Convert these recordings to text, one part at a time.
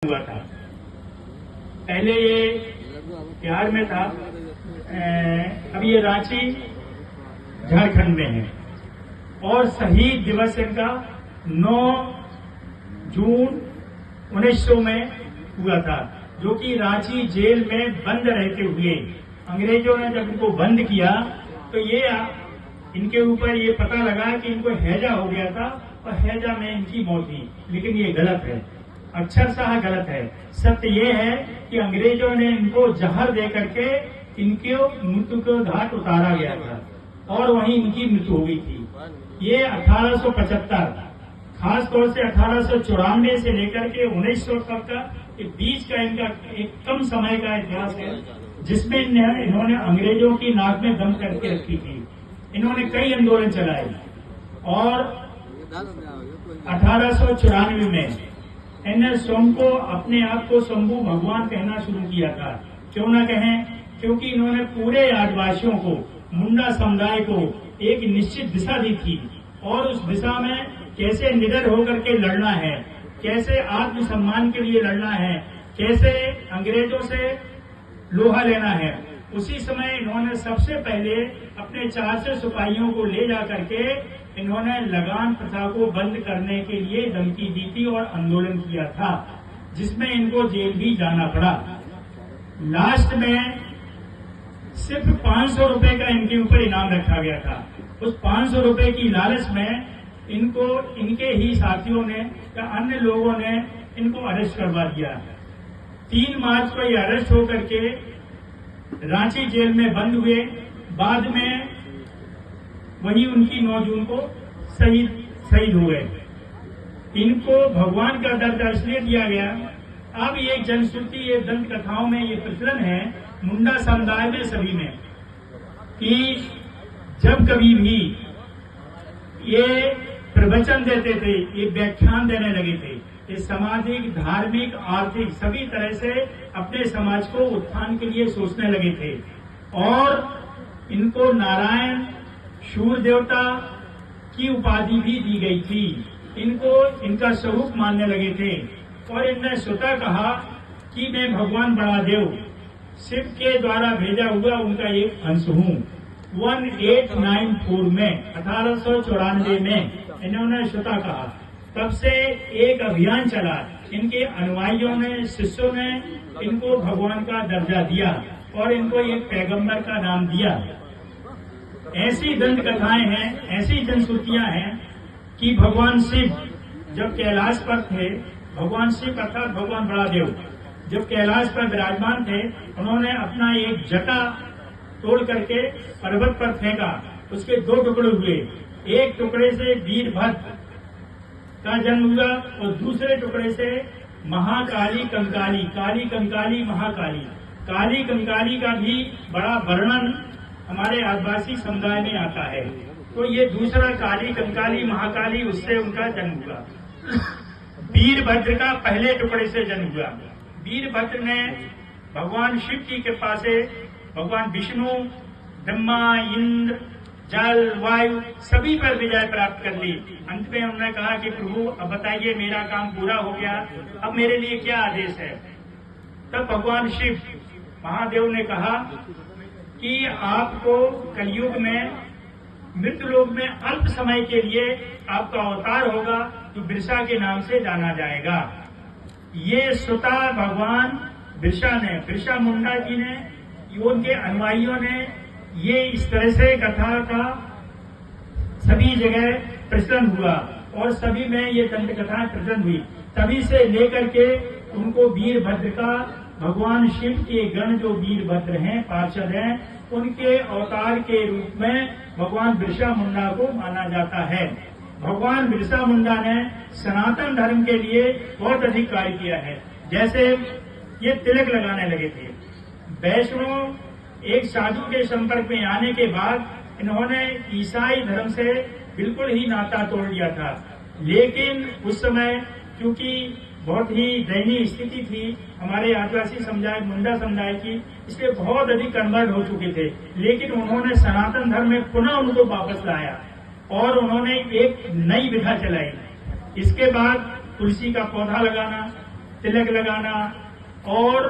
हुआ था। पहले ये बिहार में था, अब ये रांची झारखंड में है। और शहीद दिवस इनका 9 जून 1900 में हुआ था, जो कि रांची जेल में बंद रहते हुए अंग्रेजों ने जब इनको बंद किया तो ये इनके ऊपर ये पता लगा कि इनको हैजा हो गया था और हैजा में इनकी मौत हुई। लेकिन ये गलत है, अक्षरशः गलत है। सत्य ये है कि अंग्रेजों ने इनको जहर दे करके इनके मृत्यु को घाट उतारा गया था और वहीं इनकी मृत्यु हो गई थी। ये 1875 खास तौर से 1894 से लेकर के 1900 तक का बीच का इनका एक कम समय का इतिहास है, जिसमें इन्होंने अंग्रेजों की नाक में दम करके रखी थी। इन्होंने कई आंदोलन चलाए और 1894 में इन्हें स्वयं को अपने आप को शंभू भगवान कहना शुरू किया था। क्यों न कहें, क्योंकि इन्होंने पूरे आदिवासियों को, मुंडा समुदाय को एक निश्चित दिशा दी थी और उस दिशा में कैसे निडर होकर के लड़ना है, कैसे आत्मसम्मान के लिए लड़ना है, कैसे अंग्रेजों से लोहा लेना है। उसी समय इन्होंने सबसे पहले अपने 400 सिपाहियों को ले जा करके इन्होंने लगान प्रथा को बंद करने के लिए धमकी दी थी और आंदोलन किया था, जिसमें इनको जेल भी जाना पड़ा। लास्ट में सिर्फ 500 रुपए का इनके ऊपर इनाम रखा गया था। उस 500 रुपए की लालच में इनको इनके ही साथियों ने या अन्य लोगों ने इनको अरेस्ट करवा दिया। 3 मार्च को ये अरेस्ट होकर के रांची जेल में बंद हुए। बाद में वही उनकी 9 जून को शहीद हुए। इनको भगवान का दर्जा इसलिए दिया गया। अब ये जनश्रुति, ये दंत कथाओं में ये प्रचलन है मुंडा समुदाय में, सभी में, कि जब कभी भी ये प्रवचन देते थे, ये व्याख्यान देने लगे थे, ये सामाजिक, धार्मिक, आर्थिक सभी तरह से अपने समाज को उत्थान के लिए सोचने लगे थे और इनको नारायण, शूर देवता की उपाधि भी दी गई थी। इनको इनका स्वरूप मानने लगे थे और इनने स्वतः कहा कि मैं भगवान बड़ादेव, शिव के द्वारा भेजा हुआ उनका एक अंश हूँ। 1894 में 1894 में इन्होंने स्वतः कहा। तब से एक अभियान चला, इनके अनुयायियों ने, शिष्यों ने इनको भगवान का दर्जा दिया और इनको एक पैगंबर का नाम दिया। ऐसी दंत कथाएं हैं, ऐसी जनश्रुतियां हैं कि भगवान शिव जब कैलाश पर थे, भगवान शिव अर्थात भगवान बड़ादेव जब कैलाश पर विराजमान थे, उन्होंने अपना एक जटा तोड़ करके पर्वत पर फेंका। उसके 2 टुकड़े हुए। एक टुकड़े से वीरभद्र का जन्म हुआ और दूसरे टुकड़े से महाकाली कंकाली, काली कंकाली, महाकाली। काली कंकाली का भी बड़ा वर्णन हमारे आदिवासी समुदाय में आता है। तो ये दूसरा काली कंकाली, महाकाली, उससे उनका जन्म हुआ। वीरभद्र का पहले टुकड़े से जन्म हुआ। वीरभद्र ने भगवान शिव की कृपा से भगवान विष्णु, ब्रह्मा, इंद्र, जल, वायु सभी पर विजय प्राप्त कर ली। अंत में उन्होंने कहा कि प्रभु अब बताइए, मेरा काम पूरा हो गया, अब मेरे लिए क्या आदेश है। तब भगवान शिव महादेव ने कहा कि आपको कलयुग में मृत्युलोक में अल्प समय के लिए आपका अवतार होगा, जो बिरसा के नाम से जाना जाएगा। ये स्वतः भगवान बिरसा मुंडा जी ने, उनके अनुयायियों ने ये इस तरह से कथा का सभी जगह प्रचलन हुआ और सभी में ये दंत कथा प्रचलन हुई। तभी से लेकर के उनको वीरभद्र का, भगवान शिव के गण जो वीरभद्र हैं, पार्षद हैं, उनके अवतार के रूप में भगवान बिरसा मुंडा को माना जाता है। भगवान बिरसा मुंडा ने सनातन धर्म के लिए बहुत अधिक कार्य किया है। जैसे ये तिलक लगाने लगे थे। वैष्णव एक साधु के संपर्क में आने के बाद इन्होंने ईसाई धर्म से बिल्कुल ही नाता तोड़ लिया था। लेकिन उस समय क्योंकि बहुत ही दयनीय स्थिति थी हमारे आदिवासी समुदाय, मुंडा समुदाय की, इसलिए बहुत अधिक कन्वर्ट हो चुके थे। लेकिन उन्होंने सनातन धर्म में पुनः उनको वापस लाया और उन्होंने एक नई विधा चलाई। इसके बाद तुलसी का पौधा लगाना, तिलक लगाना और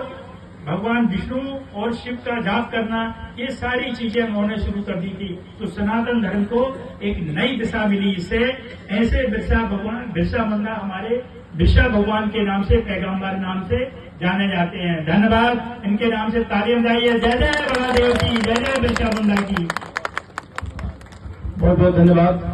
भगवान विष्णु और शिव का जाप करना, ये सारी चीजें उन्होंने शुरू कर दी थी। तो सनातन धर्म को एक नई दिशा मिली इससे। ऐसे बिरसा मुंडा हमारे बिरसा भगवान के नाम से, पैगंबर नाम से जाने जाते हैं। धन्यवाद, इनके नाम से तालियां बजाइए। जय जय महादेव की, जय जय बिरसा मुंडा की। बहुत बहुत धन्यवाद।